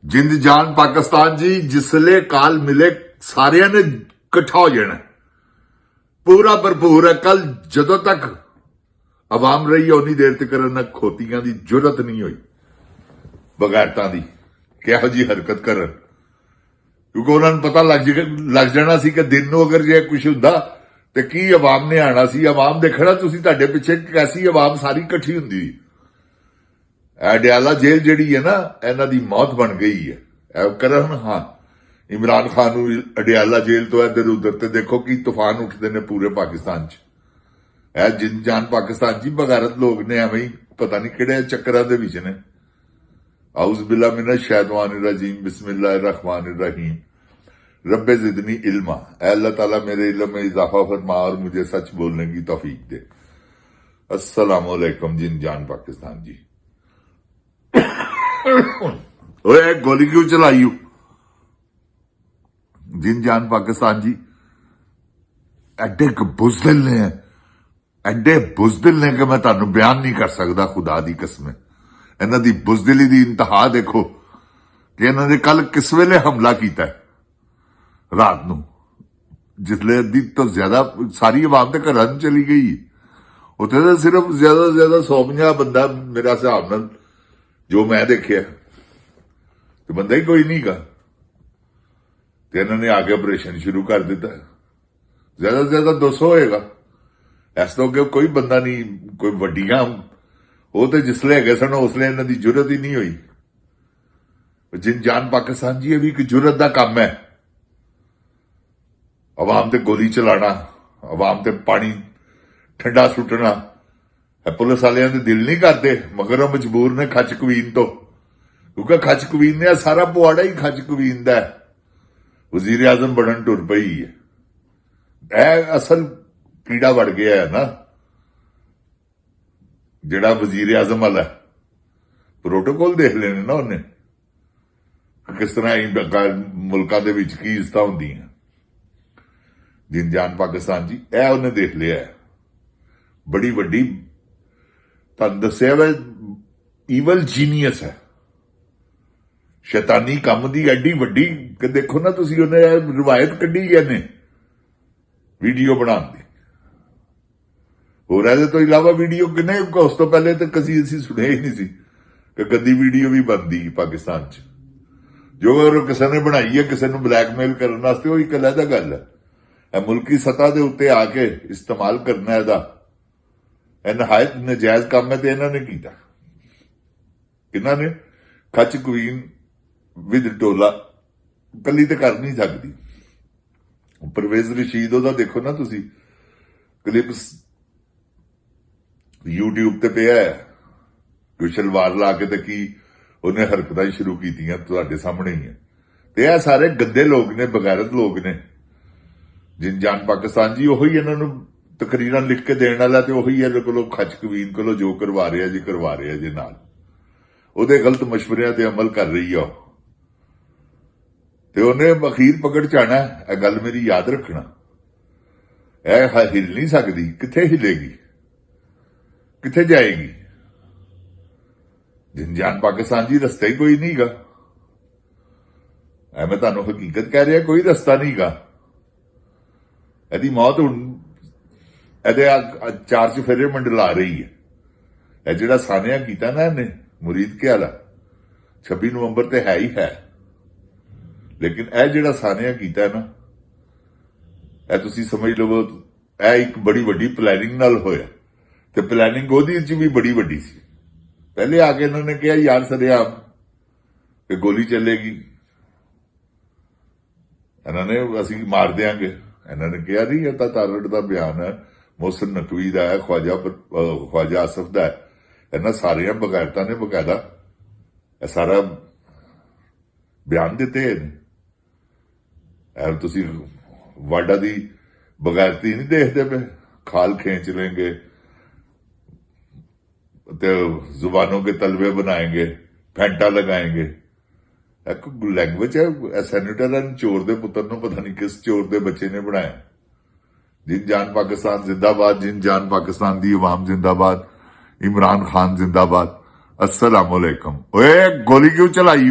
जिंद जान पाकिस्तान जी, जिसले काल मिले सारिया ने इकट्ठा हो जाना, पूरा भरपूर है। कल जदों तक आवाम रही है उन्नी देर तक न खोतियां की जरूरत नहीं हुई बगैरतां दी किहो जी हरकत करन, क्योंकि उन्होंने पता लग जाना सी कि दिन नूं अगर जे कुछ हुंदा ते की आवाम ने आना सी। आवाम देखना तुसीं तुहाडे पिछे कैसी आवाम सारी इकट्ठी हुंदी। अडियाला जेल जिहड़ी है ना, इन्हां दी मौत बन गई है। करन हाँ इमरान खान नूं अडियाला जेल तो इधर उधर ते देखो कि तूफान उठते ने पूरे पाकिस्तान च। जिन जान पाकिस्तान जी बगैरत लोग ने एवें ही पता नहीं किहड़े चक्करां दे विच ने। औज़ बिल्लाह मिनश शैतानिर रजीम, बिस्मिल्लाहिर रहमानिर रहीम, रब्बे ज़िदनी इल्मा। अल्लाह ताला मेरे इल्म में इजाफा फरमा और मुझे सच बोलने की तौफीक दे। अस्सलाम वालेकुम जिन जान पाकिस्तान जी। ओए गोली क्यों चलाई हो जिन जान पाकिस्तान जी? एडे बुज़दिल ने, एडे बुज़दिल ने कि मैं तुहानू बयान नहीं कर सकता। खुदा दी कसम, इन्हां दी बुज़दिली दी इंतहा देखो कि इन्हां ने कल किस वेले हमला किया रात नूं, जिसले अद्धी तो ज्यादा सारी आवाम तो घर चली गई। उत्थे तो सिर्फ ज्यादा से ज्यादा 150 बंदा मेरा हिसाब नाल जो मैं देखिया, तो बंदा ही कोई नहीं गा। तो इन्होंने आके ऑपरेशन शुरू कर दिता। ज्यादा से ज्यादा 200 होएगा, इस तो अगे कोई बंदा नहीं। कोई वड्डियां वो तो जिसले है सन उसले इन्हां दी जरूरत ही नहीं हुई। जिन जान पाकिस्तान जी, ये भी एक जरूरत का काम है। आवाम ते गोली चलाना, आवाम ते पानी ठंडा सुटना, पुलिस वाले दे दिल नहीं करते, मगर वो मजबूर ने खच कवीन तो, क्योंकि खच कवीन ने सारा पुआड़ा ही खच कवीन दा है। वजीर आजम बनन टुर पई है। असल कीड़ा वड़ गया है ना जिहड़ा वजीर आजम वाला प्रोटोकॉल देख लेने ना उन्हें, किस तरह मुल्कां दे विच की इज्जतां हुंदियां। जिन जान पाकिस्तान जी उन्हें देख लिया है। बड़ी वड्डी तुहानू दस्सिया वा ईवल जीनियस है, शैतानी कम दी एडी वड्डी कि देखो ना तुसीं उन्हें रिवायत कड्ढी गए ने वीडियो बनाने दी। होर इहदे तो इलावा वीडियो किन्ने उस तो पहले तो कसी असीं सुनिया ही नहीं सी कि गंदी वीडियो भी बनदी पाकिस्तान च। जो अगर किसी ने बनाई है किसी को ब्लैकमेल करने वास्ते, वो एक अलग गल है। मुल्की सतह के उत्ते आके इस्तेमाल करना है नहायत नजायज काम है। तो इन्होंने किया किन्ना ने खच क्वीन विद टोला कली तो कर नहीं सकती। परवेज रशीद ओदा देखो ना तुसी क्लिप्स यूट्यूब ते पिया है, कोई शलवार ला के तो की उन्हें हरकतां शुरू कीतियां तुहाडे सामने ही है। तो यह सारे गंदे लोग ने, बगैरत लोग ने। जिन जान पाकिस्तान जी उही इन्होंने तकरीरां लिख के देने वाला, तो उही इहदे कोलों खच कवीन कोलों जो करवा रहे जी करवा रहे जी नाल उहदे गलत मशवरियां ते अमल कर रही है। तो उन्हें अखीर पकड़ जाना है। यह गल मेरी याद रखना, यह हिल नहीं सकती। किथे हिलेगी, किथे जाएगी? जिन जान पाकिस्तान जी रस्ता ही कोई नहीं गा। मैं तुहानू हकीकत कह रहा, कोई रस्ता नहीं गा। यदि मौत हुण ਇਹਦੇ चार चफेरे मंडला रही है। यह जिहड़ा सानिया कीता ना इन्हें मुरीद के वाला 26 नवंबर ते है ही है, लेकिन यह जिहड़ा सानिया कीता ना, यह तुसीं समझ लवो यह एक बड़ी वड्डी प्लैनिंग नाल होया। ते प्लैनिंग ओहदी च भी बड़ी वड्डी सी। पहले आके इन्होंने कहा यार सरेआम कि गोली चलेगी, इन्होंने असीं मार देंगे। इन्होंने कहा नहीं, यह तो तारड़ का बयान है, मोहसिन नकवी का है, ख्वाजा आसफ का है। इन्होंने सारिया बगैरतां ने बकायदा सारा बयान दिते हैं। तुसीं वाडा दी बगैरती नहीं देखते पे, खाल खींच लेंगे तो जुबानों के तलवे बनाएंगे, फैंटा लगाएंगे। एक लैंग्वेज है। सैनेटर चोर दे पुत्र नूं पता नहीं किस चोर दे बच्चे ने बनाया। जिन जान पाकिस्तान जिंदाबाद, जिन जान पाकिस्तान दी अवाम जिंदाबाद, इमरान खान जिंदाबाद। अस्सलाम वालेकुम। ओए गोली क्यों चलाई?